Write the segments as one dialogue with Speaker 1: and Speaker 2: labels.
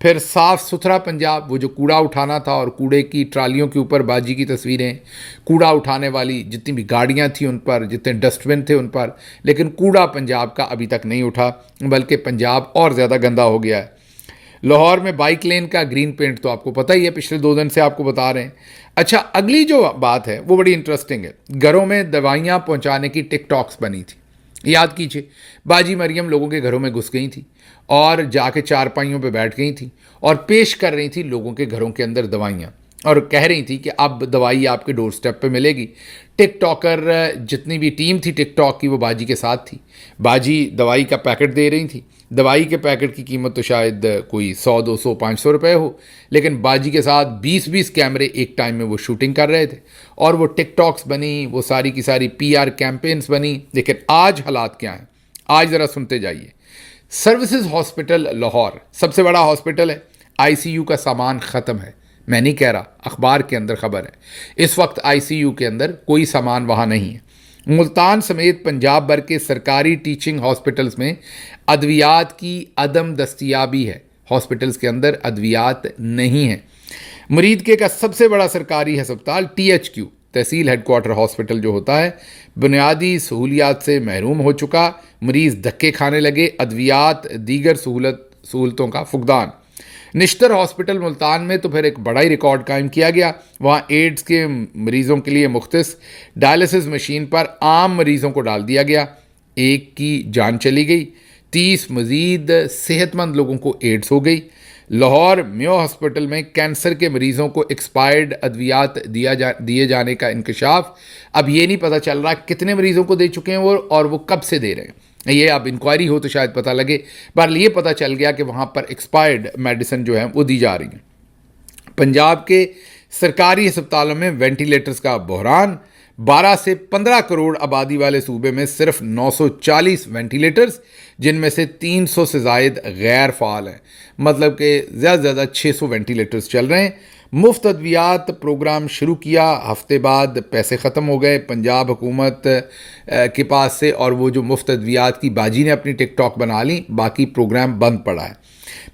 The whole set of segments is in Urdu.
Speaker 1: پھر صاف ستھرا پنجاب، وہ جو کوڑا اٹھانا تھا اور کوڑے کی ٹرالیوں کے اوپر باجی کی تصویریں، کوڑا اٹھانے والی جتنی بھی گاڑیاں تھیں ان پر، جتنے ڈسٹ بن تھے ان پر، لیکن کوڑا پنجاب کا ابھی تک نہیں اٹھا، بلکہ پنجاب اور زیادہ گندا ہو گیا ہے۔ لاہور میں بائک لین کا گرین پینٹ تو آپ کو پتہ ہی ہے، پچھلے 2 دن سے آپ کو بتا رہے ہیں۔ اچھا، اگلی جو بات ہے وہ بڑی انٹرسٹنگ ہے۔ گھروں میں دوائیاں پہنچانے کی ٹک ٹاکس بنی تھی، یاد کیجئے، باجی مریم لوگوں کے گھروں میں گھس گئی تھی اور جا کے چارپائیوں پہ بیٹھ گئی تھیں اور پیش کر رہی تھی لوگوں کے گھروں کے اندر دوائیاں، اور کہہ رہی تھی کہ اب دوائی آپ کے ڈور سٹیپ پہ ملے گی۔ ٹک ٹاکر جتنی بھی ٹیم تھی ٹک ٹاک کی وہ باجی کے ساتھ تھی، باجی دوائی کا پیکٹ دے رہی تھی۔ دوائی کے پیکٹ کی قیمت تو شاید کوئی 100 200 500 روپے ہو، لیکن باجی کے ساتھ 20 کیمرے ایک ٹائم میں وہ شوٹنگ کر رہے تھے، اور وہ ٹک ٹاکس بنی، وہ ساری کی ساری پی آر کیمپینز بنی۔ لیکن آج حالات کیا ہیں، آج ذرا سنتے جائیے۔ سروسز ہاسپٹل لاہور سب سے بڑا ہاسپٹل ہے، آئی سی یو کا سامان ختم ہے، میں نہیں کہہ رہا، اخبار کے اندر خبر ہے۔ اس وقت آئی سی یو کے اندر کوئی سامان وہاں نہیں ہے۔ ملتان سمیت پنجاب بھر کے سرکاری ٹیچنگ ہاسپٹلز میں ادویات کی عدم دستیابی ہے، ہاسپٹلز کے اندر ادویات نہیں ہیں۔ مریدکے کا سب سے بڑا سرکاری ہسپتال ٹی ایچ کیو تحصیل ہیڈ کوارٹر ہاسپٹل جو ہوتا ہے، بنیادی سہولیات سے محروم ہو چکا، مریض دھکے کھانے لگے، ادویات دیگر سہولتوں کا فقدان۔ نشتر ہاسپٹل ملتان میں تو پھر ایک بڑا ہی ریکارڈ قائم کیا گیا، وہاں ایڈز کے مریضوں کے لیے مختص ڈائلسس مشین پر عام مریضوں کو ڈال دیا گیا، ایک کی جان چلی گئی، 30 مزید صحت مند لوگوں کو ایڈز ہو گئی۔ لاہور میو ہاسپٹل میں کینسر کے مریضوں کو ایکسپائرڈ ادویات دیے جانے کا انکشاف، اب یہ نہیں پتہ چل رہا کتنے مریضوں کو دے چکے ہیں وہ اور وہ کب سے دے رہے ہیں، یہ اب انکوائری ہو تو شاید پتہ لگے، بہرحال یہ پتہ چل گیا کہ وہاں پر ایکسپائرڈ میڈیسن جو ہیں وہ دی جا رہی ہیں۔ پنجاب کے سرکاری ہسپتالوں میں وینٹیلیٹرز کا بحران، 12 سے 15 کروڑ آبادی والے صوبے میں صرف 940 وینٹیلیٹرز، جن میں سے 300 سے زائد غیر فعال ہیں، مطلب کہ زیادہ سے زیادہ 600 وینٹیلیٹرز چل رہے ہیں۔ مفت ادویات پروگرام شروع کیا، ہفتے بعد پیسے ختم ہو گئے پنجاب حکومت کے پاس سے، اور وہ جو مفت ادویات کی باجی نے اپنی ٹک ٹاک بنا لی، باقی پروگرام بند پڑا ہے۔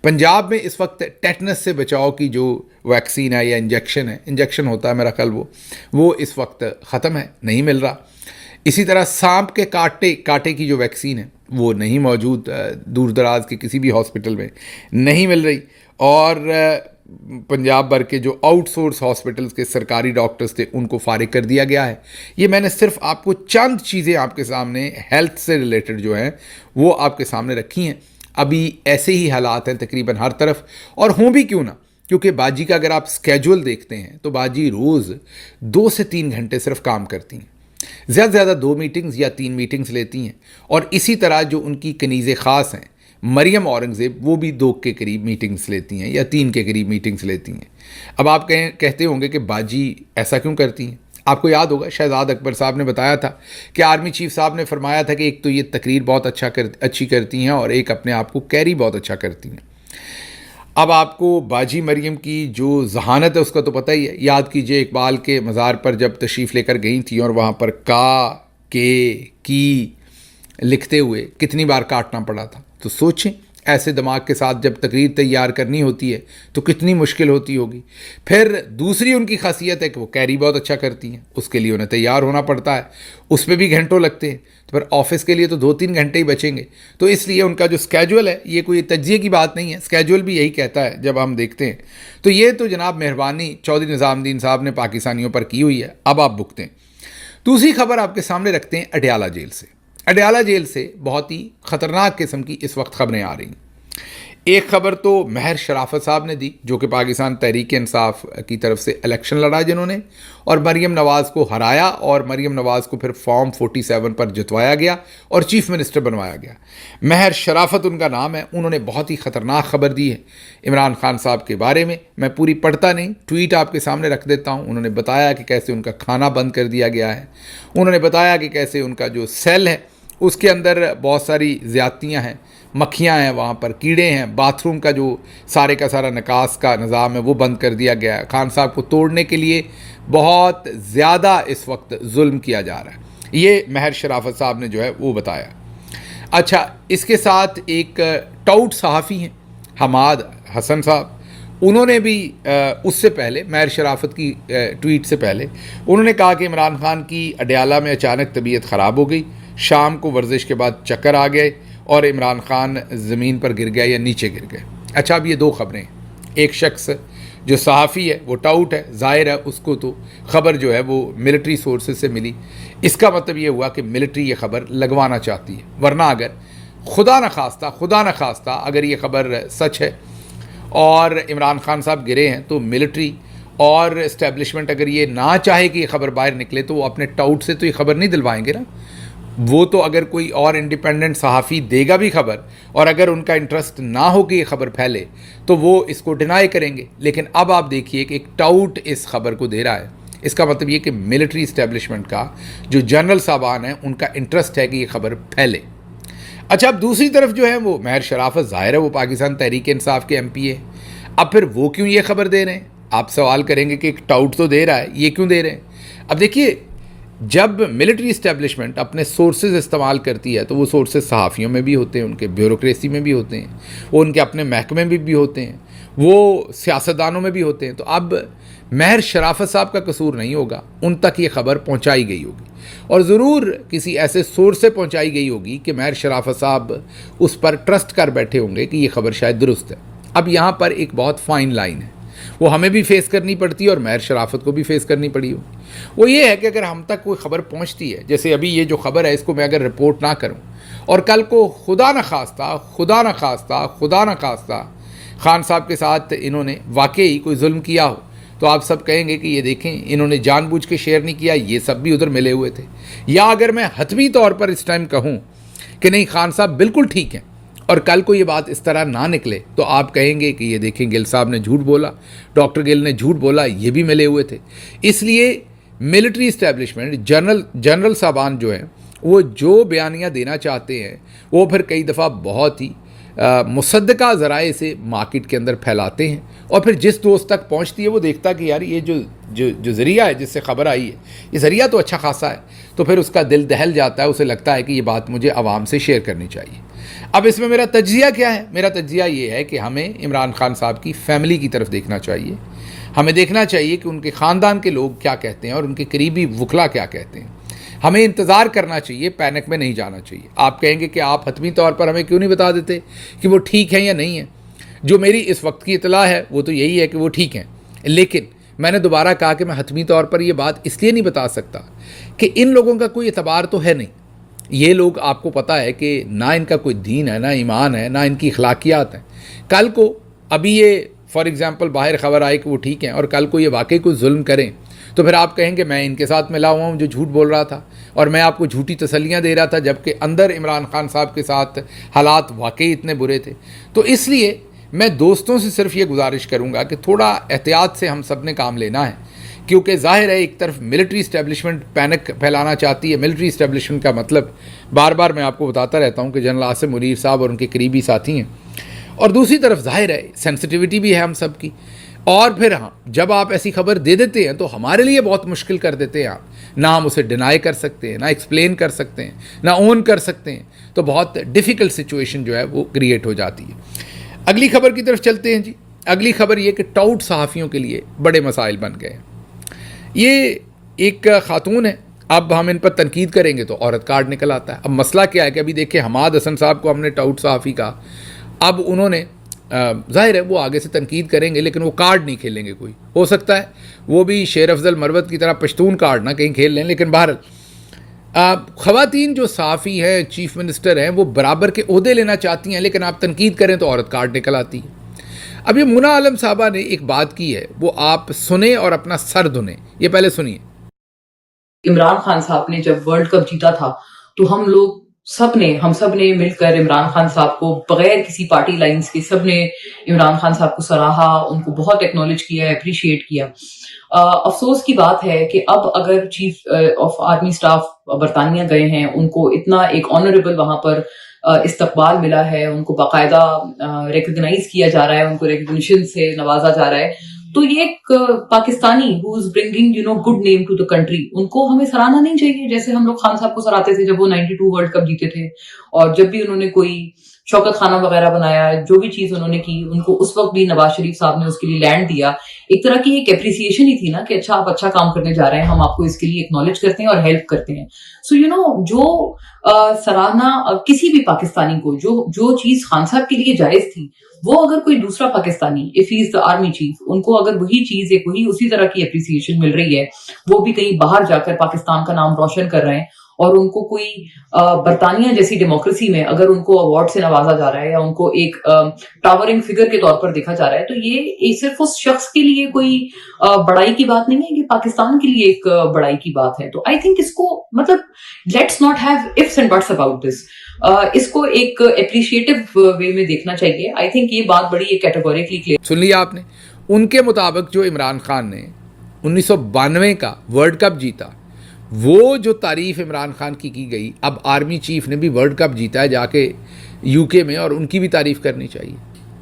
Speaker 1: پنجاب میں اس وقت ٹیٹنس سے بچاؤ کی جو ویکسین ہے یا انجیکشن ہوتا ہے میرا خیال وہ اس وقت ختم ہے، نہیں مل رہا۔ اسی طرح سانپ کے کاٹے کی جو ویکسین ہے وہ نہیں موجود، دور دراز کے کسی بھی ہاسپٹل میں نہیں مل رہی، اور پنجاب بھر کے جو آؤٹ سورس ہاسپٹلز کے سرکاری ڈاکٹرز تھے ان کو فارغ کر دیا گیا ہے۔ یہ میں نے صرف آپ کو چند چیزیں آپ کے سامنے ہیلتھ سے ریلیٹڈ جو ہیں وہ آپ کے سامنے رکھی ہیں۔ ابھی ایسے ہی حالات ہیں تقریباً ہر طرف، اور ہوں بھی کیوں نہ، کیونکہ باجی کا اگر آپ سکیجول دیکھتے ہیں تو باجی روز 2 سے 3 گھنٹے صرف کام کرتی ہیں، زیادہ سے زیادہ 2 میٹنگز یا 3 میٹنگز لیتی ہیں، اور اسی طرح جو ان کی کنیز خاص ہیں مریم اورنگزیب، وہ بھی 2 کے قریب میٹنگز لیتی ہیں یا 3 کے قریب میٹنگز لیتی ہیں۔ اب آپ کہتے ہوں گے کہ باجی ایسا کیوں کرتی ہیں؟ آپ کو یاد ہوگا شہزاد اکبر صاحب نے بتایا تھا کہ آرمی چیف صاحب نے فرمایا تھا کہ ایک تو یہ تقریر بہت اچھی کرتی ہیں اور ایک اپنے آپ کو کیری بہت اچھا کرتی ہیں۔ اب آپ کو باجی مریم کی جو ذہانت ہے اس کا تو پتہ ہی ہے، یاد کیجئے اقبال کے مزار پر جب تشریف لے کر گئی تھیں اور وہاں پر کی لکھتے ہوئے کتنی بار کاٹنا پڑا تھا، تو سوچیں ایسے دماغ کے ساتھ جب تقریر تیار کرنی ہوتی ہے تو کتنی مشکل ہوتی ہوگی۔ پھر دوسری ان کی خاصیت ہے کہ وہ کیری بہت اچھا کرتی ہیں، اس کے لیے انہیں تیار ہونا پڑتا ہے، اس پہ بھی گھنٹوں لگتے ہیں، تو پھر آفس کے لیے تو 2-3 گھنٹے ہی بچیں گے، تو اس لیے ان کا جو سکیجول ہے، یہ کوئی تجزیے کی بات نہیں ہے، سکیجول بھی یہی کہتا ہے جب ہم دیکھتے ہیں۔ تو یہ تو جناب مہربانی چودھری نظام الدین صاحب نے پاکستانیوں پر کی ہوئی ہے، اب آپ بھگتیں۔ دوسری خبر آپ کے سامنے رکھتے ہیں اڈیالہ جیل سے۔ اڈیالہ جیل سے بہت ہی خطرناک قسم کی اس وقت خبریں آ رہی ہیں۔ ایک خبر تو مہر شرافت صاحب نے دی، جو کہ پاکستان تحریک انصاف کی طرف سے الیکشن لڑا جنہوں نے، اور مریم نواز کو ہرایا، اور مریم نواز کو پھر فارم 47 پر جتوایا گیا اور چیف منسٹر بنوایا گیا۔ مہر شرافت ان کا نام ہے، انہوں نے بہت ہی خطرناک خبر دی ہے عمران خان صاحب کے بارے میں۔ میں پوری پڑھتا نہیں، ٹویٹ آپ کے سامنے رکھ دیتا ہوں۔ انہوں نے بتایا کہ کیسے ان کا کھانا بند کر دیا گیا ہے، انہوں نے بتایا کہ کیسے ان کا جو سیل ہے اس کے اندر بہت ساری زیادتیاں ہیں، مکھیاں ہیں، وہاں پر کیڑے ہیں، باتھ روم کا جو سارے کا سارا نکاس کا نظام ہے وہ بند کر دیا گیا ہے۔ خان صاحب کو توڑنے کے لیے بہت زیادہ اس وقت ظلم کیا جا رہا ہے، یہ مہر شرافت صاحب نے جو ہے وہ بتایا۔ اچھا، اس کے ساتھ ایک ٹاؤٹ صحافی ہیں حسن صاحب, انہوں نے بھی اس سے پہلے ماہر شرافت کی ٹویٹ سے پہلے انہوں نے کہا کہ عمران خان کی اڈیالہ میں اچانک طبیعت خراب ہو گئی, شام کو ورزش کے بعد چکر آ گئے اور عمران خان زمین پر گر گیا یا نیچے گر گئے. اچھا, اب یہ دو خبریں ہیں. ایک شخص جو صحافی ہے وہ ٹاؤٹ ہے, ظاہر ہے اس کو تو خبر جو ہے وہ ملٹری سورسز سے ملی, اس کا مطلب یہ ہوا کہ ملٹری یہ خبر لگوانا چاہتی ہے. ورنہ اگر خدا نخواستہ اگر یہ خبر سچ ہے اور عمران خان صاحب گرے ہیں تو ملٹری اور اسٹیبلشمنٹ اگر یہ نہ چاہے کہ یہ خبر باہر نکلے تو وہ اپنے ٹاؤٹ سے تو یہ خبر نہیں دلوائیں گے نا. وہ تو اگر کوئی اور انڈیپینڈنٹ صحافی دے گا بھی خبر اور اگر ان کا انٹرسٹ نہ ہو کہ یہ خبر پھیلے تو وہ اس کو ڈینائی کریں گے. لیکن اب آپ دیکھیے کہ ایک ٹاؤٹ اس خبر کو دے رہا ہے, اس کا مطلب یہ کہ ملٹری اسٹیبلشمنٹ کا جو جنرل صاحبان ہیں ان کا انٹرسٹ ہے کہ یہ خبر پھیلے. اچھا, اب دوسری طرف جو ہے وہ ماہر شرافت, ظاہر ہے وہ پاکستان تحریک انصاف کے MP ہے. اب پھر وہ کیوں یہ خبر دے رہے ہیں؟ آپ سوال کریں گے کہ ایک ٹاؤٹ تو دے رہا ہے, یہ کیوں دے رہے ہیں؟ اب دیکھیے, جب ملٹری اسٹیبلشمنٹ اپنے سورسز استعمال کرتی ہے تو وہ سورسز صحافیوں میں بھی ہوتے ہیں, ان کے بیوروکریسی میں بھی ہوتے ہیں, وہ ان کے اپنے محکمے میں بھی ہوتے ہیں, وہ سیاستدانوں میں بھی ہوتے ہیں. تو اب ماہر شرافت صاحب کا قصور نہیں ہوگا, ان تک یہ خبر پہنچائی گئی ہوگی اور ضرور کسی ایسے سورس سے پہنچائی گئی ہوگی کہ ماہر شرافت صاحب اس پر ٹرسٹ کر بیٹھے ہوں گے کہ یہ خبر شاید درست ہے. اب یہاں پر ایک بہت فائن لائن ہے, وہ ہمیں بھی فیس کرنی پڑتی ہے اور ماہر شرافت کو بھی فیس کرنی پڑی ہوگی. وہ یہ ہے کہ اگر ہم تک کوئی خبر پہنچتی ہے, جیسے ابھی یہ جو خبر ہے اس کو میں اگر رپورٹ نہ کروں اور کل کو خدا نخواستہ خان صاحب کے ساتھ انہوں نے واقعی کوئی ظلم کیا ہو تو آپ سب کہیں گے کہ یہ دیکھیں انہوں نے جان بوجھ کے شیئر نہیں کیا, یہ سب بھی ادھر ملے ہوئے تھے. یا اگر میں حتمی طور پر اس ٹائم کہوں کہ نہیں خان صاحب بالکل ٹھیک ہیں اور کل کو یہ بات اس طرح نہ نکلے تو آپ کہیں گے کہ یہ دیکھیں گل صاحب نے جھوٹ بولا, ڈاکٹر گل نے جھوٹ بولا, یہ بھی ملے ہوئے تھے. اس لیے ملٹری اسٹیبلشمنٹ جنرل صاحبان جو ہیں وہ جو بیانیاں دینا چاہتے ہیں وہ پھر کئی دفعہ بہت ہی مصدقہ ذرائع سے مارکیٹ کے اندر پھیلاتے ہیں اور پھر جس دوست تک پہنچتی ہے وہ دیکھتا کہ یار یہ جو ذریعہ ہے جس سے خبر آئی ہے یہ ذریعہ تو اچھا خاصا ہے, تو پھر اس کا دل دہل جاتا ہے, اسے لگتا ہے کہ یہ بات مجھے عوام سے شیئر کرنی چاہیے. اب اس میں میرا تجزیہ کیا ہے؟ میرا تجزیہ یہ ہے کہ ہمیں عمران خان صاحب کی فیملی کی طرف دیکھنا چاہیے. ہمیں دیکھنا چاہیے کہ ان کے خاندان کے لوگ کیا کہتے ہیں اور ان کے قریبی وکلا کیا کہتے ہیں. ہمیں انتظار کرنا چاہیے, پینک میں نہیں جانا چاہیے. آپ کہیں گے کہ آپ حتمی طور پر ہمیں کیوں نہیں بتا دیتے کہ وہ ٹھیک ہیں یا نہیں ہیں؟ جو میری اس وقت کی اطلاع ہے وہ تو یہی ہے کہ وہ ٹھیک ہیں, لیکن میں نے دوبارہ کہا کہ میں حتمی طور پر یہ بات اس لیے نہیں بتا سکتا کہ ان لوگوں کا کوئی اعتبار تو ہے نہیں. یہ لوگ آپ کو پتہ ہے کہ نہ ان کا کوئی دین ہے, نہ ایمان ہے, نہ ان کی اخلاقیات ہیں. کل کو ابھی یہ فار ایگزامپل باہر خبر آئے کہ وہ ٹھیک ہیں اور کل کو یہ واقعی کوئی ظلم کریں تو پھر آپ کہیں گے میں ان کے ساتھ ملا ہوا ہوں جو جھوٹ بول رہا تھا اور میں آپ کو جھوٹی تسلیاں دے رہا تھا, جبکہ اندر عمران خان صاحب کے ساتھ حالات واقعی اتنے برے تھے. تو اس لیے میں دوستوں سے صرف یہ گزارش کروں گا کہ تھوڑا احتیاط سے ہم سب نے کام لینا ہے, کیونکہ ظاہر ہے ایک طرف ملٹری اسٹیبلشمنٹ پینک پھیلانا چاہتی ہے. ملٹری اسٹیبلشمنٹ کا مطلب بار بار میں آپ کو بتاتا رہتا ہوں کہ جنرل عاصم منیر صاحب اور ان کے قریبی ساتھی ہیں, اور دوسری طرف ظاہر ہے سینسٹیوٹی بھی ہے ہم سب کی. اور پھر ہاں جب آپ ایسی خبر دے دیتے ہیں تو ہمارے لیے بہت مشکل کر دیتے ہیں آپ, نہ ہم اسے ڈینائی کر سکتے ہیں, نہ ایکسپلین کر سکتے ہیں, نہ اون کر سکتے ہیں, تو بہت ڈیفیکلٹ سچویشن جو ہے وہ کریٹ ہو جاتی ہے. اگلی خبر کی طرف چلتے ہیں جی. اگلی خبر یہ کہ ٹاؤٹ صحافیوں کے لیے بڑے مسائل بن گئے ہیں. یہ ایک خاتون ہے, اب ہم ان پر تنقید کریں گے تو عورت کارڈ نکل آتا ہے. اب مسئلہ کیا ہے کہ ابھی دیکھیں حماد حسن صاحب کو ہم نے ٹاؤٹ صحافی کہا, اب انہوں نے ظاہر ہے وہ آگے سے تنقید کریں گے لیکن وہ کارڈ نہیں کھیلیں گے. کوئی ہو سکتا ہے وہ بھی شیر افضل مروت کی طرح پشتون کارڈ نہ کہیں کھیل لیں, لیکن بہرحال خواتین جو صحافی ہیں, چیف منسٹر ہیں, وہ برابر کے عہدے لینا چاہتی ہیں, لیکن آپ تنقید کریں تو عورت کارڈ نکل آتی ہے. اب یہ منى عالم صاحبہ نے ایک بات کی ہے, وہ آپ سنیں اور اپنا سر دھنیں. یہ پہلے سنیے.
Speaker 2: عمران خان صاحب نے جب ورلڈ کپ جیتا تھا تو ہم سب نے مل کر عمران خان صاحب کو بغیر کسی پارٹی لائنز کے سب نے عمران خان صاحب کو سراہا, ان کو بہت ایکنالج کیا, اپریشیٹ کیا. افسوس کی بات ہے کہ اب اگر چیف آف آرمی اسٹاف برطانیہ گئے ہیں, ان کو اتنا ایک آنریبل وہاں پر استقبال ملا ہے, ان کو باقاعدہ ریکگنائز کیا جا رہا ہے, ان کو ریکگنیشن سے نوازا جا رہا ہے, تو یہ ایک Pakistani who is bringing good name to the country, ان کو ہمیں سراہنا نہیں چاہیے جیسے ہم لوگ خان صاحب کو سراہتے تھے جب وہ 92 ورلڈ کپ جیتے تھے, اور جب بھی انہوں نے کوئی شوکت خانہ وغیرہ بنایا, جو بھی چیز انہوں نے کی, ان کو اس وقت بھی نواز شریف صاحب نے اس کے لیے لینڈ دیا. ایک طرح کی ایک اپریسیشن ہی تھی نا کہ اچھا آپ اچھا کام کرنے جا رہے ہیں, ہم آپ کو اس کے لیے اکنالج کرتے ہیں اور ہیلپ کرتے ہیں. سو یو نو جو سراہنا کسی بھی پاکستانی کو, جو چیز خان صاحب کے لیے جائز تھی, وہ اگر کوئی دوسرا پاکستانی, if he is the army chief, ان کو اگر وہی چیز ایک وہی اسی طرح کی اپریسیشن مل رہی ہے, وہ بھی کہیں باہر جا کر پاکستان کا نام روشن کر رہے ہیں, اور ان کو کوئی برطانیہ جیسی ڈیموکریسی میں اگر ان کو اوارڈ سے نوازا جا رہا ہے یا ان کو ایک ٹاورنگ فگر کے طور پر دیکھا جا رہا ہے, تو یہ صرف اس شخص کے لیے کوئی بڑائی کی بات نہیں ہے, یہ پاکستان کے لیے ایک بڑائی کی بات ہے. تو آئی تھنک اس کو مطلب let's not have ifs and buts about this. اس کو ایک اپریشیٹو وے میں دیکھنا چاہیے. آئی تھنک یہ بات بڑی کیٹیگوریکلی کلیئر.
Speaker 1: سن لیا آپ نے. ان کے مطابق جو عمران خان نے 1992 کا ورلڈ کپ جیتا, وہ جو تعریف عمران خان کی گئی, اب آرمی چیف نے بھی ورلڈ کپ جیتا ہے جا کے UK میں, اور ان کی بھی تعریف کرنی چاہیے.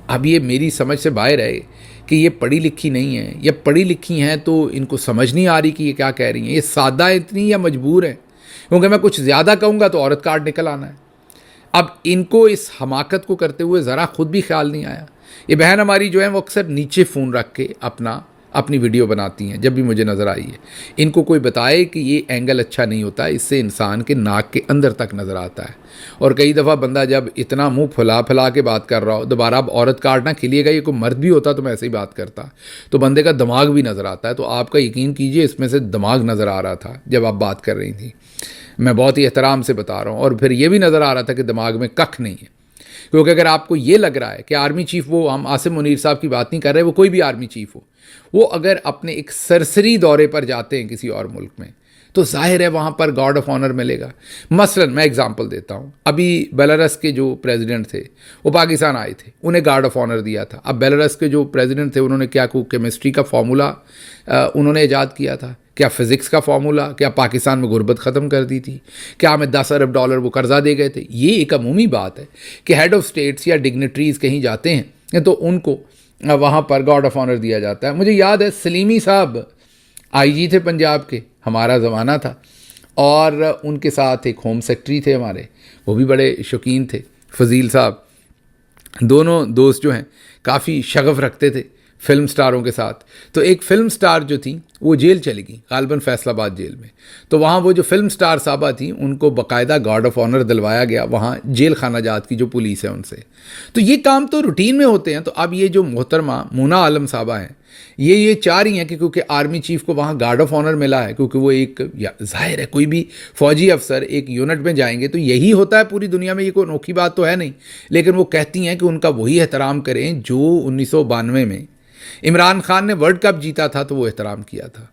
Speaker 1: اب یہ میری سمجھ سے باہر ہے کہ یہ پڑھی لکھی نہیں ہیں, یا پڑھی لکھی ہیں تو ان کو سمجھ نہیں آ رہی کہ یہ کیا کہہ رہی ہیں. یہ سادہ اتنی یا مجبور ہیں, کیونکہ میں کچھ زیادہ کہوں گا تو عورت کارڈ نکل آنا ہے. اب ان کو اس حماقت کو کرتے ہوئے ذرا خود بھی خیال نہیں آیا. یہ بہن ہماری جو ہے وہ اکثر نیچے فون رکھ کے اپنی ویڈیو بناتی ہیں جب بھی مجھے نظر آئی ہے. ان کو کوئی بتائے کہ یہ اینگل اچھا نہیں ہوتا, اس سے انسان کے ناک کے اندر تک نظر آتا ہے. اور کئی دفعہ بندہ جب اتنا منہ پھلا کے بات کر رہا ہو, دوبارہ اب عورت کارڈ نہ کھلیے گا, یہ کوئی مرد بھی ہوتا تو میں ایسے ہی بات کرتا, تو بندے کا دماغ بھی نظر آتا ہے. تو آپ کا یقین کیجئے اس میں سے دماغ نظر آ رہا تھا جب آپ بات کر رہی تھیں. میں بہت ہی احترام سے بتا رہا ہوں. اور پھر یہ بھی نظر آ رہا تھا کہ دماغ میں ککھ نہیں ہے, کیونکہ اگر آپ کو یہ لگ رہا ہے کہ آرمی چیف, وہ ہم عاصم منیر صاحب کی بات نہیں کر رہے, وہ کوئی بھی آرمی چیف ہو, وہ اگر اپنے ایک سرسری دورے پر جاتے ہیں کسی اور ملک میں, تو ظاہر ہے وہاں پر گارڈ آف آنر ملے گا. مثلا میں اگزامپل دیتا ہوں, ابھی بیلاروس کے جو پریزیڈنٹ تھے وہ پاکستان آئے تھے, انہیں گارڈ آف آنر دیا تھا. اب بیلاروس کے جو پریزیڈنٹ تھے انہوں نے کیا کیمسٹری کا فارمولا انہوں نے ایجاد کیا تھا, کیا فزکس کا فارمولا, کیا پاکستان میں غربت ختم کر دی تھی, کیا ہمیں $10 ارب وہ قرضہ دے گئے تھے. یہ ایک عمومی بات ہے کہ ہیڈ آف اسٹیٹس یا ڈگنیٹریز کہیں جاتے ہیں تو ان کو وہاں پر گارڈ آف آنر دیا جاتا ہے. مجھے یاد ہے سلیمی صاحب IG تھے پنجاب کے, ہمارا زمانہ تھا, اور ان کے ساتھ ایک ہوم سیکرٹری تھے ہمارے, وہ بھی بڑے شوقین تھے, فضیل صاحب. دونوں دوست جو ہیں کافی شغف رکھتے تھے فلم سٹاروں کے ساتھ. تو ایک فلم سٹار جو تھیں وہ جیل چلی گئی, غالباً فیصل آباد جیل میں. تو وہاں وہ جو فلم سٹار صاحبہ تھیں ان کو باقاعدہ گارڈ آف آنر دلوایا گیا وہاں جیل خانہ جات کی جو پولیس ہے ان سے. تو یہ کام تو روٹین میں ہوتے ہیں. تو اب یہ جو محترمہ مونا عالم صاحبہ ہیں, یہ چاہ رہی ہیں کہ کیونکہ آرمی چیف کو وہاں گارڈ آف آنر ملا ہے, کیونکہ وہ ایک, ظاہر ہے کوئی بھی فوجی افسر ایک یونٹ میں جائیں گے تو یہی ہوتا ہے پوری دنیا میں, یہ کوئی انوکھی بات تو ہے نہیں, لیکن وہ کہتی ہیں کہ ان کا وہی احترام کریں جو 1992 میں عمران خان نے ورلڈ کپ جیتا تھا تو وہ احترام کیا تھا.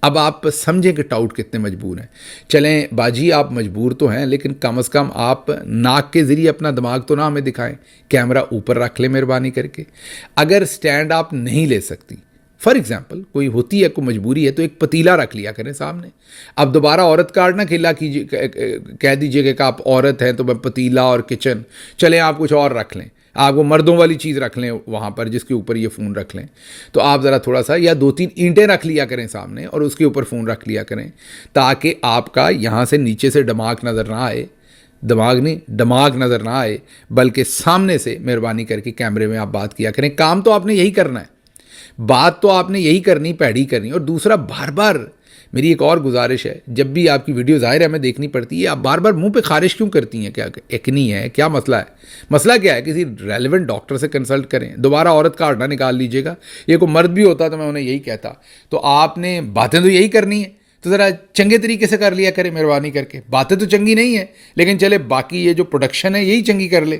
Speaker 1: اب آپ سمجھیں کہ ٹاؤٹ کتنے مجبور ہیں. چلیں باجی آپ مجبور تو ہیں, لیکن کم از کم آپ ناک کے ذریعے اپنا دماغ تو نہ ہمیں دکھائیں, کیمرہ اوپر رکھ لیں مہربانی کر کے. اگر سٹینڈ آپ نہیں لے سکتی, فار ایگزامپل کوئی ہوتی ہے کوئی مجبوری ہے, تو ایک پتیلا رکھ لیا کریں سامنے. اب دوبارہ عورت کارڈ نہ کھلا کیجیے, کہہ دیجیے کہ آپ عورت ہیں تو میں پتیلا اور کچن, چلیں آپ کچھ اور رکھ لیں, آپ وہ مردوں والی چیز رکھ لیں وہاں پر جس کے اوپر یہ فون رکھ لیں. تو آپ ذرا تھوڑا سا یا 2-3 اینٹیں رکھ لیا کریں سامنے اور اس کے اوپر فون رکھ لیا کریں, تاکہ آپ کا یہاں سے نیچے سے دماغ نظر نہ آئے, دماغ نظر نہ آئے, بلکہ سامنے سے مہربانی کر کے کیمرے میں آپ بات کیا کریں. کام تو آپ نے یہی کرنا ہے, بات تو آپ نے یہی کرنی, پیڑھی کرنی. اور دوسرا, بار بار میری ایک اور گزارش ہے, جب بھی آپ کی ویڈیو ظاہر ہے ہمیں دیکھنی پڑتی ہے, آپ بار بار منہ پہ خارش کیوں کرتی ہیں؟ کیا ایکنی ہے, کیا مسئلہ ہے؟ مسئلہ کیا ہے؟ کسی ریلیونٹ ڈاکٹر سے کنسلٹ کریں. دوبارہ عورت کارڈ نہ نکال لیجیے گا. یہ کوئی مرد بھی ہوتا تو میں انہیں یہی کہتا. تو آپ نے باتیں تو یہی کرنی ہیں, تو ذرا چنگے طریقے سے کر لیا کریں مہربانی کر کے. باتیں تو چنگی نہیں ہیں, لیکن چلے باقی یہ جو پروڈکشن ہے یہی چنگی کر لے.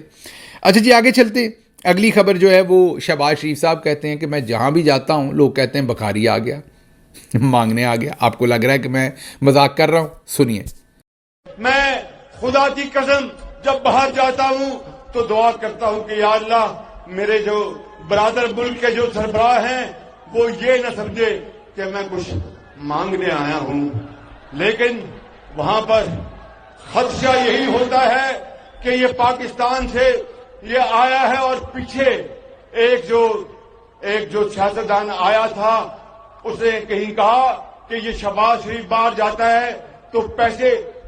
Speaker 1: اچھا جی, آگے چلتے. اگلی خبر جو ہے وہ شہباز شریف صاحب کہتے ہیں کہ میں جہاں بھی جاتا ہوں لوگ کہتے ہیں بخاری آ گیا, مانگنے آ گیا. آپ کو لگ رہا ہے کہ میں مذاق کر رہا ہوں؟ سنیے.
Speaker 3: میں خدا کی قسم جب باہر جاتا ہوں تو دعا کرتا ہوں کہ یا اللہ میرے جو برادر ملک کے جو سربراہ ہیں وہ یہ نہ سمجھے کہ میں کچھ مانگنے آیا ہوں, لیکن وہاں پر خدشہ یہی ہوتا ہے کہ یہ پاکستان سے یہ آیا ہے اور پیچھے ایک جو سیاستدان آیا تھا اس نے کہیں کہا کہ یہ شہباز شریف باہر جاتا ہے تو پیسے